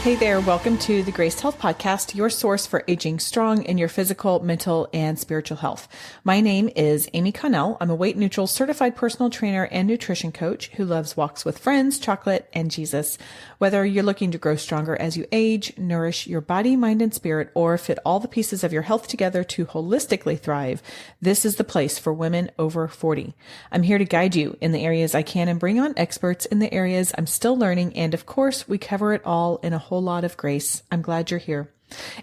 Hey there, welcome to the Grace Health Podcast, your source for aging strong in your physical, mental, and spiritual health. My name is Amy Connell. I'm a weight neutral certified personal trainer and nutrition coach who loves walks with friends, chocolate, and Jesus. Whether you're looking to grow stronger as you age, nourish your body, mind, and spirit, or fit all the pieces of your health together to holistically thrive, this is the place for women over 40. I'm here to guide you in the areas I can and bring on experts in the areas I'm still learning. And of course, we cover it all in a whole lot of grace. I'm glad you're here.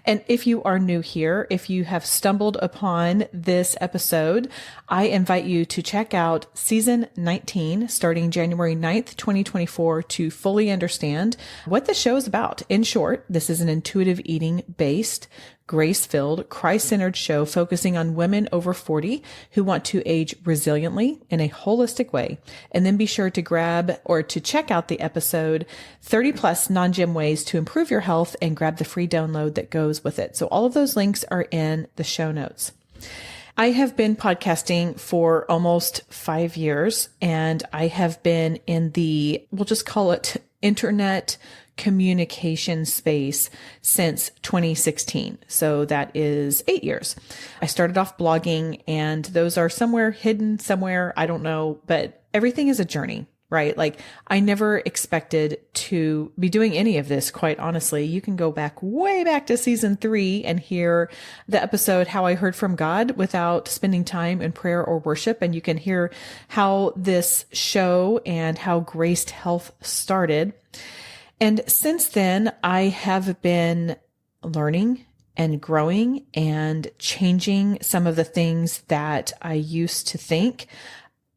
And if you are new here, if you have stumbled upon this episode, I invite you to check out season 19, starting January 9th, 2024, to fully understand what the show is about. In short, this is an intuitive eating based, grace-filled, Christ-centered show focusing on women over 40 who want to age resiliently in a holistic way. And then be sure to grab or to check out the episode 30 plus non-gym ways to improve your health and grab the free download that goes with it. So all of those links are in the show notes. I have been podcasting for almost 5 years, and I have been in the, we'll just call it internet communication space since 2016. So that is 8 years. I started off blogging, and those are somewhere hidden somewhere. I don't know, but everything is a journey, right? Like I never expected to be doing any of this, quite honestly. You can go back way back to season 3 and hear the episode, How I Heard from God Without Spending Time in Prayer or Worship. And you can hear how this show and how Graced Health started. And since then, I have been learning and growing and changing some of the things that I used to think.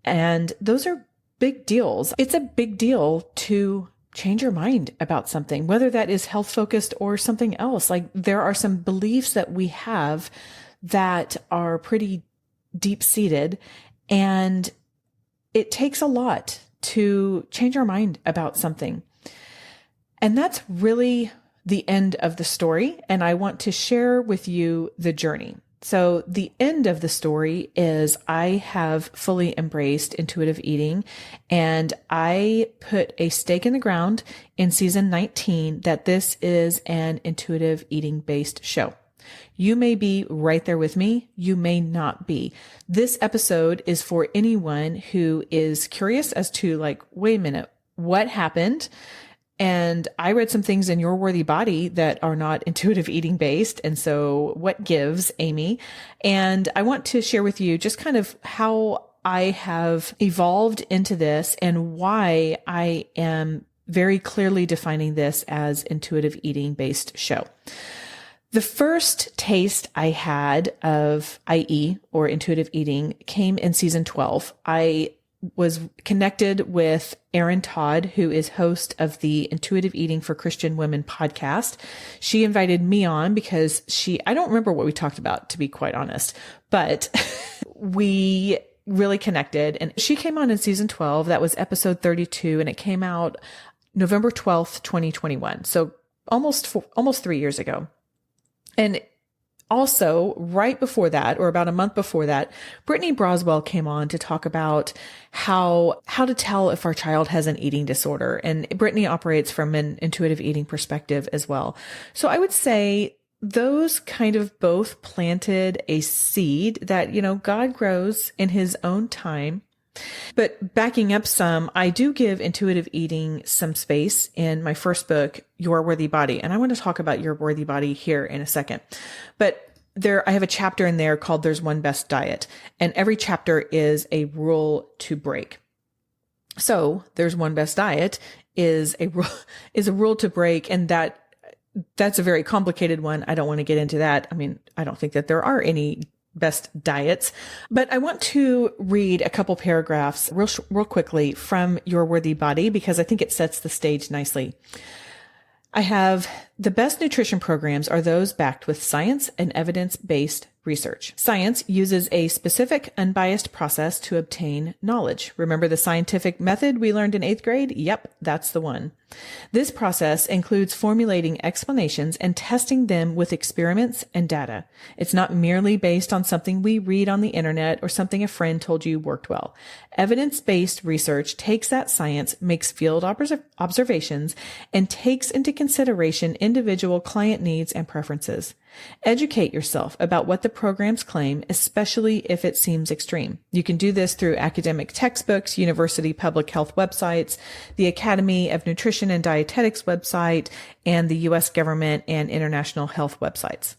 And those are big deals. It's a big deal to change your mind about something, whether that is health focused or something else. Like there are some beliefs that we have that are pretty deep seated, and it takes a lot to change our mind about something. And that's really the end of the story. And I want to share with you the journey. So the end of the story is I have fully embraced intuitive eating, and I put a stake in the ground in season 19 that this is an intuitive eating based show. You may be right there with me. You may not be. This episode is for anyone who is curious as to like, wait a minute, what happened? And I read some things in Your Worthy Body that are not intuitive eating based. And so what gives, Amy? And I want to share with you just kind of how I have evolved into this and why I am very clearly defining this as intuitive eating based show. The first taste I had of IE or intuitive eating came in season 12. I was connected with Erin Todd, who is host of the Intuitive Eating for Christian Women podcast. She invited me on because I don't remember what we talked about, to be quite honest, but we really connected, and she came on in season 12. That was episode 32, and it came out November 12th, 2021. So almost 3 years ago. And also, right before that, or about a month before that, Brittany Broswell came on to talk about how to tell if our child has an eating disorder. And Brittany operates from an intuitive eating perspective as well. So I would say those kind of both planted a seed that, God grows in his own time. But backing up some, I do give intuitive eating some space in my first book, Your Worthy Body. And I want to talk about Your Worthy Body here in a second. But I have a chapter in there called There's One Best Diet. And every chapter is a rule to break. So There's One Best Diet is a rule to break. And that's a very complicated one. I don't want to get into that. I mean, I don't think that there are any best diets, but I want to read a couple paragraphs real quickly from Your Worthy Body because I think it sets the stage nicely. I have the best nutrition programs are those backed with science and evidence-based research. Science uses a specific, unbiased process to obtain knowledge. Remember the scientific method we learned in 8th grade? Yep, that's the one. This process includes formulating explanations and testing them with experiments and data. It's not merely based on something we read on the internet or something a friend told you worked well. Evidence-based research takes that science, makes field observations, and takes into consideration individual client needs and preferences. Educate yourself about what the programs claim, especially if it seems extreme. You can do this through academic textbooks, university public health websites, the Academy of Nutrition and Dietetics website, and the U.S. government and international health websites.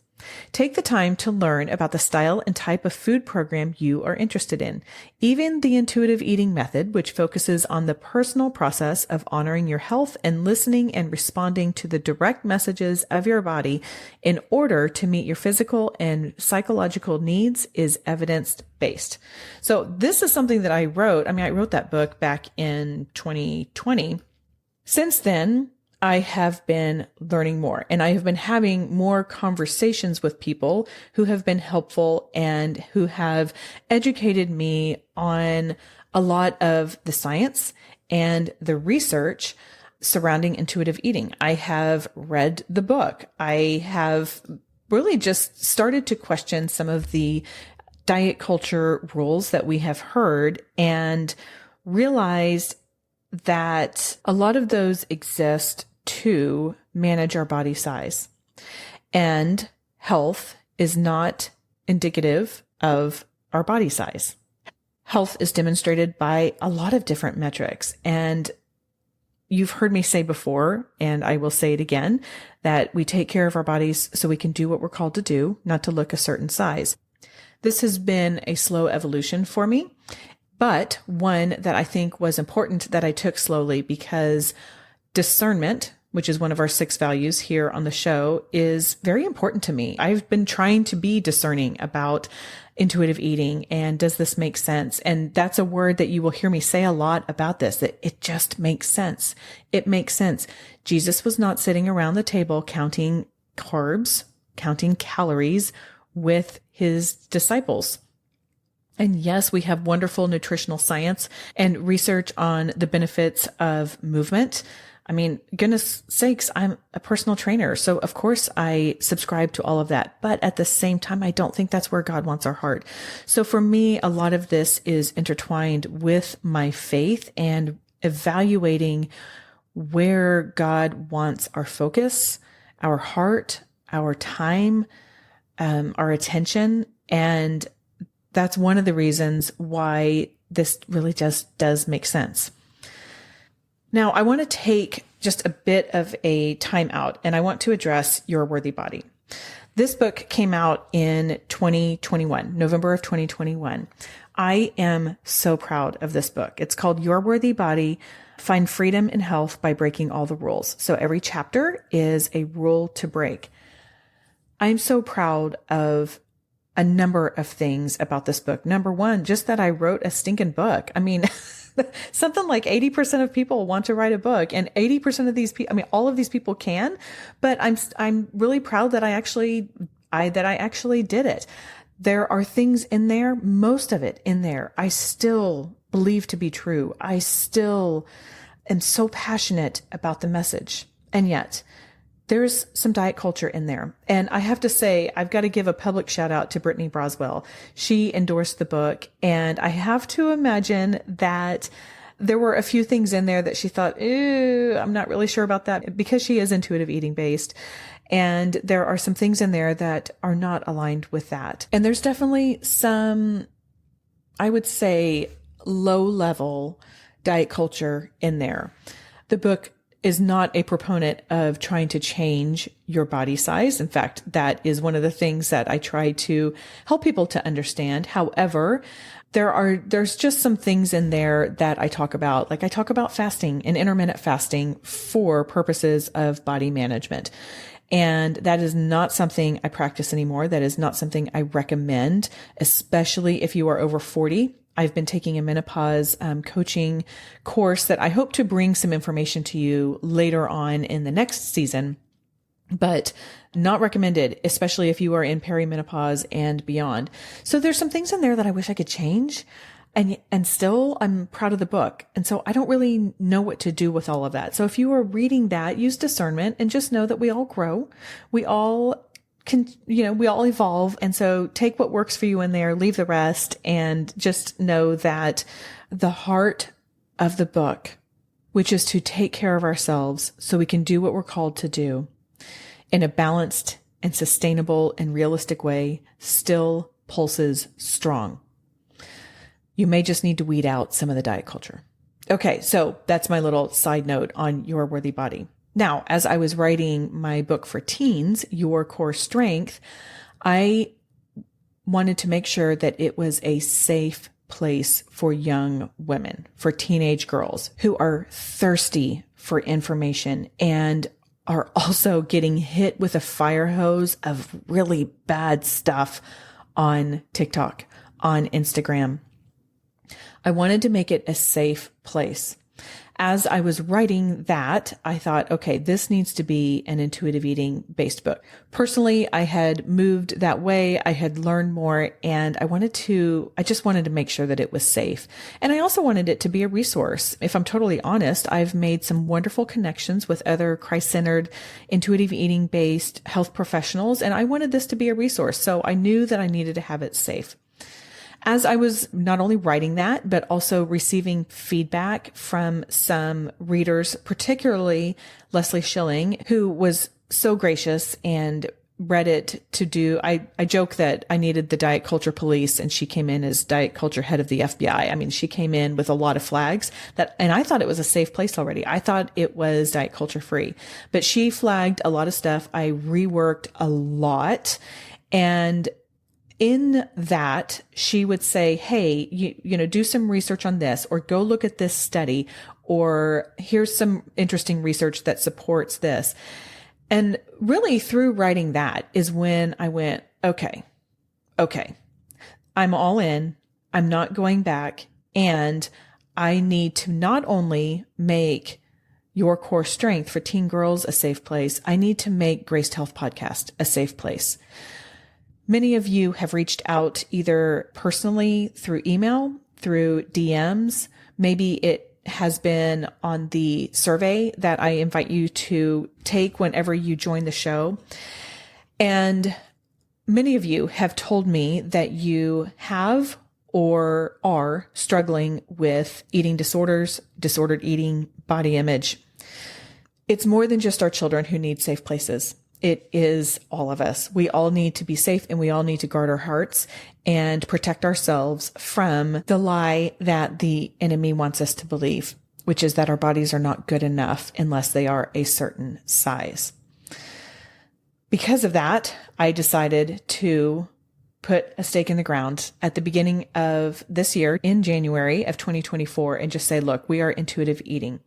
Take the time to learn about the style and type of food program you are interested in. Even the intuitive eating method, which focuses on the personal process of honoring your health and listening and responding to the direct messages of your body in order to meet your physical and psychological needs, is evidence-based. So this is something that I wrote. I wrote that book back in 2020. Since then, I have been learning more, and I have been having more conversations with people who have been helpful and who have educated me on a lot of the science and the research surrounding intuitive eating. I have read the book. I have really just started to question some of the diet culture rules that we have heard and realized that a lot of those exist to manage our body size. And health is not indicative of our body size. Health is demonstrated by a lot of different metrics. And you've heard me say before, and I will say it again, that we take care of our bodies so we can do what we're called to do, not to look a certain size. This has been a slow evolution for me, but one that I think was important that I took slowly, because discernment, which is one of our 6 values here on the show, is very important to me. I've been trying to be discerning about intuitive eating, and does this make sense? And that's a word that you will hear me say a lot about this, that it just makes sense. It makes sense. Jesus was not sitting around the table counting carbs, counting calories with his disciples. And yes, we have wonderful nutritional science and research on the benefits of movement. Goodness sakes, I'm a personal trainer. So of course I subscribe to all of that. But at the same time, I don't think that's where God wants our heart. So for me, a lot of this is intertwined with my faith and evaluating where God wants our focus, our heart, our time, our attention. And that's one of the reasons why this really just does make sense. Now, I want to take just a bit of a time out, and I want to address Your Worthy Body. This book came out in 2021, November of 2021. I am so proud of this book. It's called Your Worthy Body, Find Freedom in Health by Breaking All the Rules. So every chapter is a rule to break. I'm so proud of a number of things about this book. Number one, just that I wrote a stinking book. Something like 80% of people want to write a book, and 80% of these people, all of these people can, but I'm really proud that I actually did it. There are things in there, most of it in there, I still believe to be true. I still am so passionate about the message. And yet there's some diet culture in there. And I have to say, I've got to give a public shout out to Brittany Broswell. She endorsed the book, and I have to imagine that there were a few things in there that she thought, I'm not really sure about that, because she is intuitive eating based. And there are some things in there that are not aligned with that. And there's definitely some, I would say, low level diet culture in there. The book is not a proponent of trying to change your body size. In fact, that is one of the things that I try to help people to understand. However, there's just some things in there that I talk about. Like I talk about fasting and intermittent fasting for purposes of body management. And that is not something I practice anymore. That is not something I recommend, especially if you are over 40. I've been taking a menopause coaching course that I hope to bring some information to you later on in the next season, but not recommended, especially if you are in perimenopause and beyond. So there's some things in there that I wish I could change. And still I'm proud of the book. And so I don't really know what to do with all of that. So if you are reading that, use discernment and just know that we all grow. We all can, we all evolve. And so take what works for you in there, leave the rest, and just know that the heart of the book, which is to take care of ourselves so we can do what we're called to do in a balanced and sustainable and realistic way, still pulses strong. You may just need to weed out some of the diet culture. Okay, so that's my little side note on Your Worthy Body. Now, as I was writing my book for teens, Your Core Strength, I wanted to make sure that it was a safe place for young women, for teenage girls who are thirsty for information and are also getting hit with a fire hose of really bad stuff on TikTok, on Instagram. I wanted to make it a safe place. As I was writing that, I thought, okay, this needs to be an intuitive eating based book. Personally, I had moved that way. I had learned more, and I just wanted to make sure that it was safe. And I also wanted it to be a resource. If I'm totally honest, I've made some wonderful connections with other Christ-centered, intuitive eating based health professionals, and I wanted this to be a resource. So I knew that I needed to have it safe. As I was not only writing that, but also receiving feedback from some readers, particularly Leslie Schilling, who was so gracious and read it to do, I joke that I needed the diet culture police, and she came in as diet culture head of the FBI. I mean, she came in with a lot of flags and I thought it was a safe place already. I thought it was diet culture free, but she flagged a lot of stuff. I reworked a lot, and in that, she would say, hey, do some research on this, or go look at this study, or here's some interesting research that supports this. And really through writing that is when I went, okay, I'm all in. I'm not going back. And I need to not only make Your Core Strength for teen girls a safe place, I need to make Graced Health Podcast a safe place. Many of you have reached out either personally through email, through DMs. Maybe it has been on the survey that I invite you to take whenever you join the show. And many of you have told me that you have or are struggling with eating disorders, disordered eating, body image. It's more than just our children who need safe places. It is all of us. We all need to be safe, and we all need to guard our hearts and protect ourselves from the lie that the enemy wants us to believe, which is that our bodies are not good enough unless they are a certain size. Because of that, I decided to put a stake in the ground at the beginning of this year in January of 2024 and just say, look, we are intuitive eating.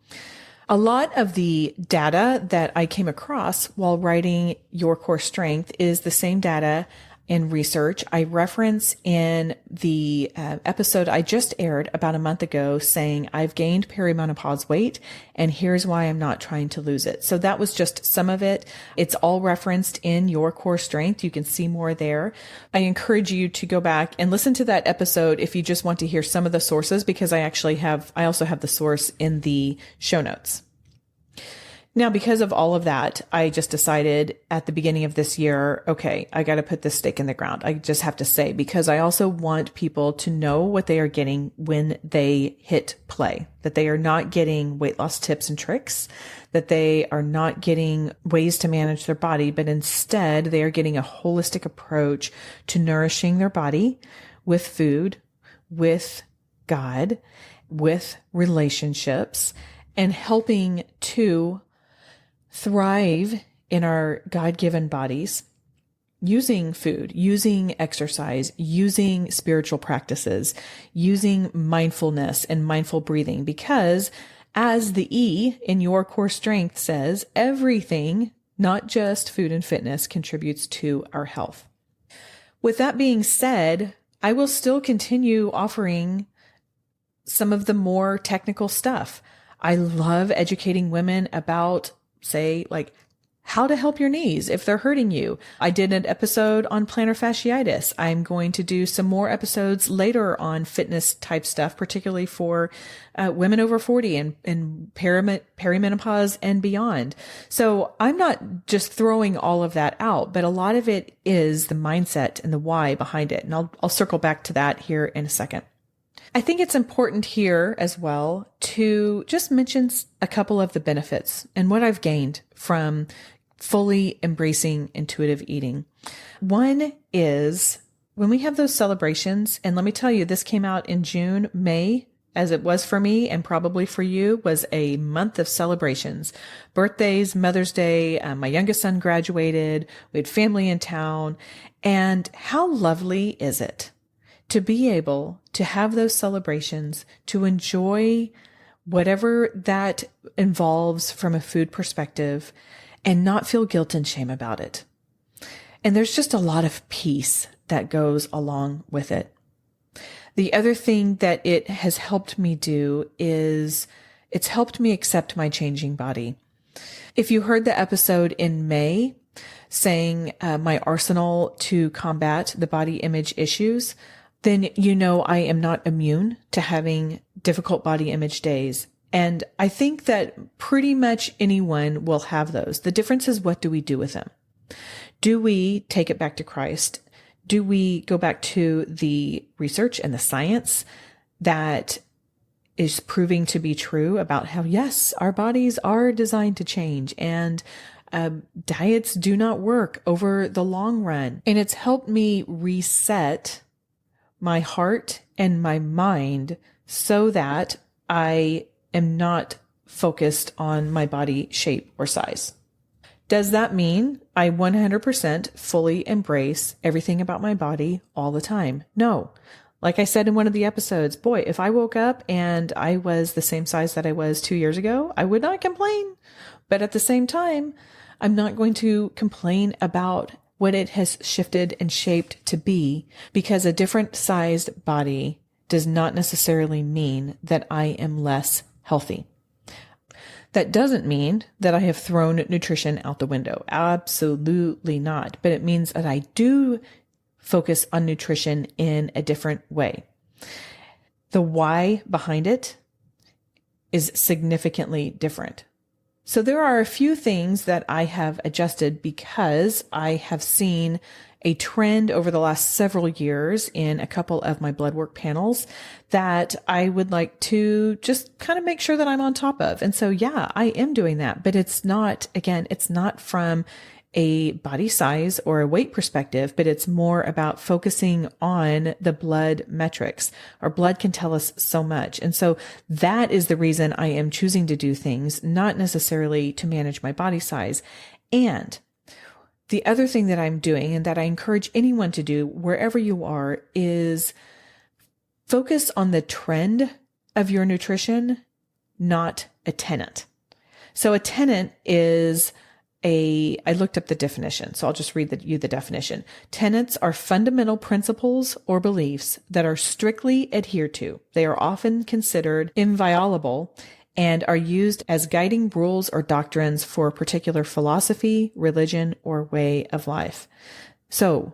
A lot of the data that I came across while writing Your Core Strength is the same data and research I reference in the episode I just aired about a month ago saying I've gained perimenopause weight and here's why I'm not trying to lose it. So that was just some of it. It's all referenced in Your Core Strength. You can see more there. I encourage you to go back and listen to that episode if you just want to hear some of the sources, because I also have the source in the show notes. Now, because of all of that, I just decided at the beginning of this year, okay, I got to put this stake in the ground. I just have to say, because I also want people to know what they are getting when they hit play, that they are not getting weight loss tips and tricks, that they are not getting ways to manage their body, but instead they are getting a holistic approach to nourishing their body with food, with God, with relationships, and helping to thrive in our God-given bodies using food, using exercise, using spiritual practices, using mindfulness and mindful breathing, because as the E in Your Core Strength says, everything, not just food and fitness, contributes to our health. With that being said, I will still continue offering some of the more technical stuff. I love educating women about, say, like how to help your knees if they're hurting you. I did an episode on plantar fasciitis. I'm going to do some more episodes later on fitness type stuff, particularly for women over 40 and perimenopause and beyond. So I'm not just throwing all of that out, but a lot of it is the mindset and the why behind it. And I'll circle back to that here in a second. I think it's important here as well to just mention a couple of the benefits and what I've gained from fully embracing intuitive eating. One is when we have those celebrations, and let me tell you, this came out in June. May, as it was for me and probably for you, was a month of celebrations. Birthdays, Mother's Day, my youngest son graduated, we had family in town. And how lovely is it to be able to have those celebrations, to enjoy whatever that involves from a food perspective, and not feel guilt and shame about it. And there's just a lot of peace that goes along with it. The other thing that it has helped me do is it's helped me accept my changing body. If you heard the episode in May saying my arsenal to combat the body image issues, then you know I am not immune to having difficult body image days. And I think that pretty much anyone will have those. The difference is, what do we do with them? Do we take it back to Christ? Do we go back to the research and the science that is proving to be true about how, yes, our bodies are designed to change and diets do not work over the long run? And it's helped me reset my heart and my mind so that I am not focused on my body shape or size. Does that mean I 100% fully embrace everything about my body all the time? No. Like I said in one of the episodes, boy, if I woke up and I was the same size that I was 2 years ago, I would not complain. But at the same time, I'm not going to complain about what it has shifted and shaped to be, because a different sized body does not necessarily mean that I am less healthy. That doesn't mean that I have thrown nutrition out the window. Absolutely not. But it means that I do focus on nutrition in a different way. The why behind it is significantly different. So there are a few things that I have adjusted because I have seen a trend over the last several years in a couple of my blood work panels that I would like to just kind of make sure that I'm on top of. And so, yeah, I am doing that, but it's not from a body size or a weight perspective, but it's more about focusing on the blood metrics. Our blood can tell us so much. And so that is the reason I am choosing to do things, not necessarily to manage my body size. And the other thing that I'm doing, and that I encourage anyone to do wherever you are, is focus on the trend of your nutrition, not a tenet. So a tenet is I looked up the definition, so I'll just read you the definition. Tenets are fundamental principles or beliefs that are strictly adhered to. They are often considered inviolable and are used as guiding rules or doctrines for a particular philosophy, religion, or way of life. So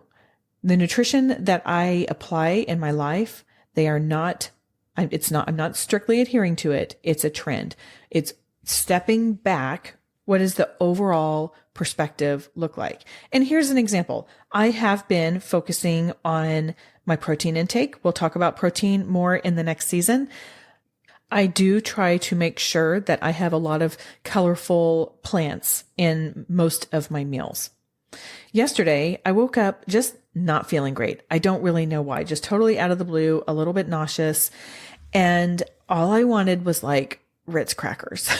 the nutrition that I apply in my life, I'm not strictly adhering to it. It's a trend. It's stepping back. What does the overall perspective look like? And here's an example. I have been focusing on my protein intake. We'll talk about protein more in the next season. I do try to make sure that I have a lot of colorful plants in most of my meals. Yesterday, I woke up just not feeling great. I don't really know why, just totally out of the blue, a little bit nauseous. And all I wanted was like Ritz crackers.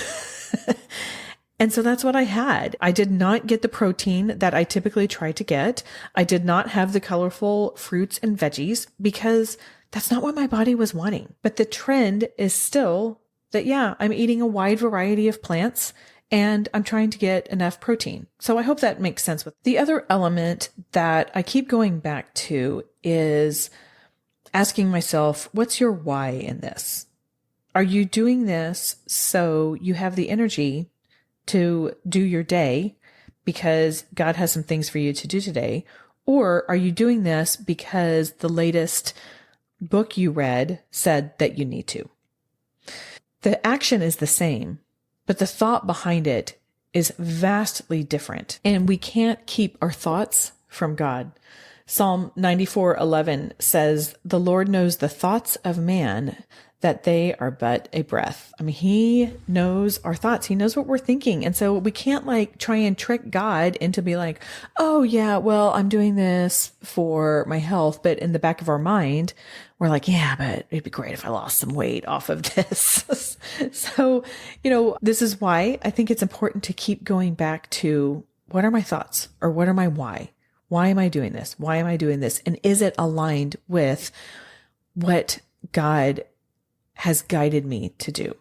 And so that's what I had. I did not get the protein that I typically try to get. I did not have the colorful fruits and veggies because that's not what my body was wanting. But the trend is still that, yeah, I'm eating a wide variety of plants and I'm trying to get enough protein. So I hope that makes sense. The other element that I keep going back to is asking myself, what's your why in this? Are you doing this so you have the energy to do your day because God has some things for you to do today? Or are you doing this because the latest book you read said that you need to? The action is the same, but the thought behind it is vastly different. And we can't keep our thoughts from God. Psalm 94:11 says, "The Lord knows the thoughts of man, that they are but a breath." I mean, he knows our thoughts. He knows what we're thinking. And so we can't try and trick God into be like, oh yeah, well, I'm doing this for my health. But in the back of our mind, we're like, yeah, but it'd be great if I lost some weight off of this. So, this is why I think it's important to keep going back to, what are my thoughts, or what are my why? Why am I doing this? Why am I doing this? And is it aligned with what God has guided me to do?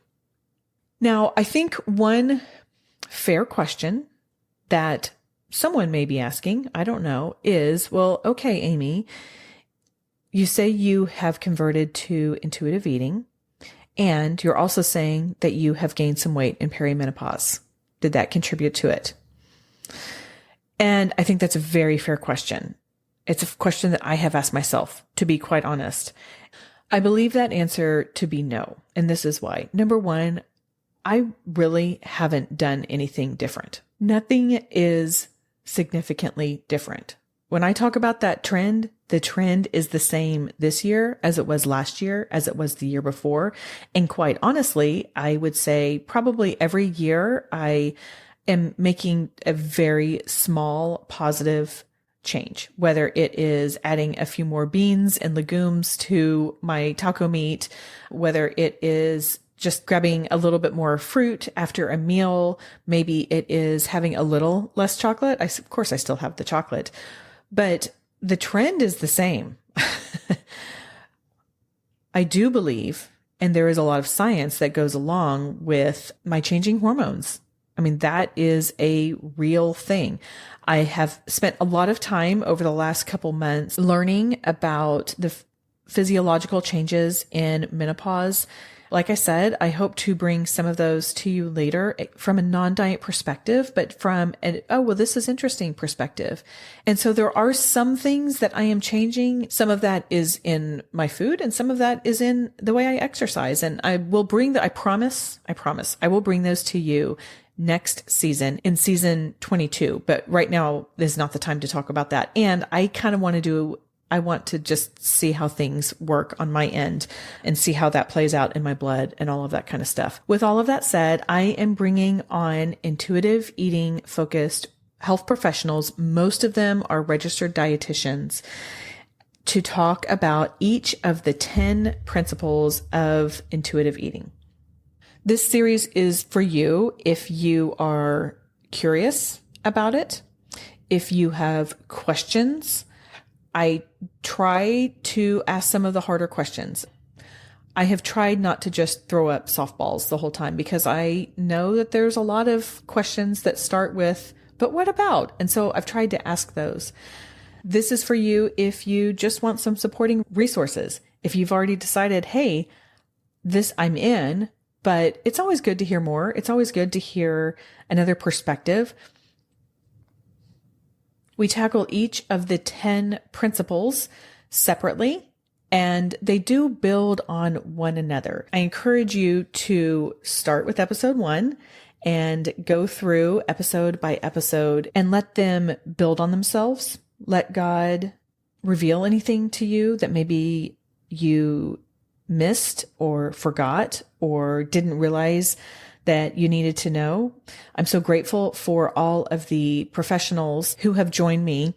Now, I think one fair question that someone may be asking, I don't know, is, well, okay, Amy, you say you have converted to intuitive eating, and you're also saying that you have gained some weight in perimenopause. Did that contribute to it? And I think that's a very fair question. It's a question that I have asked myself, to be quite honest. I believe that answer to be no. And this is why. Number one, I really haven't done anything different. Nothing is significantly different. When I talk about that trend, the trend is the same this year as it was last year, as it was the year before. And quite honestly, I would say probably every year I am making a very small positive change, whether it is adding a few more beans and legumes to my taco meat, whether it is just grabbing a little bit more fruit after a meal. Maybe it is having a little less chocolate. Of course, I still have the chocolate, but the trend is the same. I do believe, and there is a lot of science that goes along with my changing hormones. I mean, that is a real thing. I have spent a lot of time over the last couple months learning about the physiological changes in menopause. Like I said, I hope to bring some of those to you later from a non-diet perspective, but from this is interesting perspective. And so there are some things that I am changing. Some of that is in my food, and some of that is in the way I exercise. And I will bring I promise, I will bring those to you next season, in season 22. But right now is not the time to talk about that. And I kind of I want to just see how things work on my end and see how that plays out in my blood and all of that kind of stuff. With all of that said, I am bringing on intuitive eating focused health professionals. Most of them are registered dietitians, to talk about each of the 10 principles of intuitive eating. This series is for you if you are curious about it, if you have questions. I try to ask some of the harder questions. I have tried not to just throw up softballs the whole time, because I know that there's a lot of questions that start with, but what about? And so I've tried to ask those. This is for you if you just want some supporting resources. If you've already decided, hey, this I'm in, but it's always good to hear more. It's always good to hear another perspective. We tackle each of the 10 principles separately, and they do build on one another. I encourage you to start with episode 1 and go through episode by episode and let them build on themselves. Let God reveal anything to you that maybe you missed or forgot or didn't realize that you needed to know. I'm so grateful for all of the professionals who have joined me.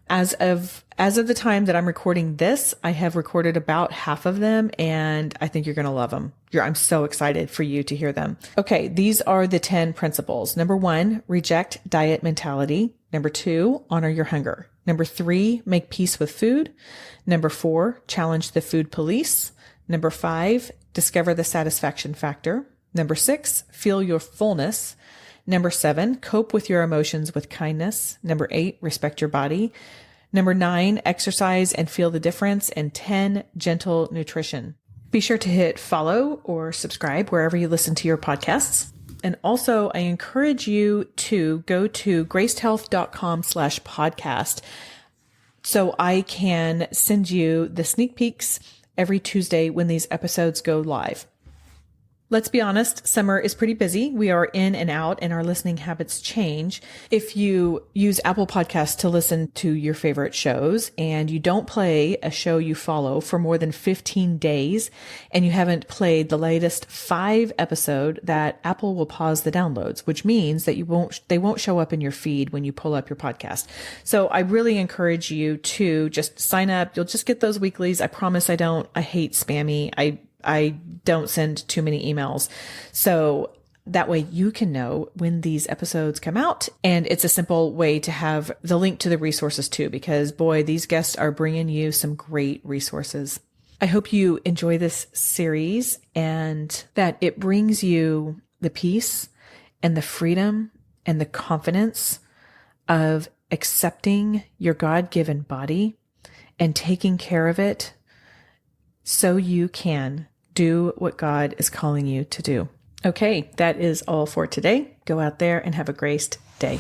As of the time that I'm recording this, I have recorded about half of them, and I think you're going to love them. I'm so excited for you to hear them. Okay, these are the 10 principles. Number 1, reject diet mentality. Number 2, honor your hunger. Number 3, make peace with food. Number 4, challenge the food police. Number 5, discover the satisfaction factor. Number 6, feel your fullness. Number 7, cope with your emotions with kindness. Number 8, respect your body. Number 9, exercise and feel the difference. And 10, gentle nutrition. Be sure to hit follow or subscribe wherever you listen to your podcasts. And also I encourage you to go to gracedhealth.com/podcast so I can send you the sneak peeks every Tuesday when these episodes go live. Let's be honest, summer is pretty busy. We are in and out and our listening habits change. If you use Apple Podcasts to listen to your favorite shows and you don't play a show you follow for more than 15 days and you haven't played the latest 5 episode, that Apple will pause the downloads, which means that they won't show up in your feed when you pull up your podcast. So I really encourage you to just sign up. You'll just get those weeklies. I promise I hate spammy. I don't send too many emails. So that way you can know when these episodes come out. And it's a simple way to have the link to the resources too, because boy, these guests are bringing you some great resources. I hope you enjoy this series and that it brings you the peace and the freedom and the confidence of accepting your God-given body and taking care of it so you can do what God is calling you to do. Okay, that is all for today. Go out there and have a graced day.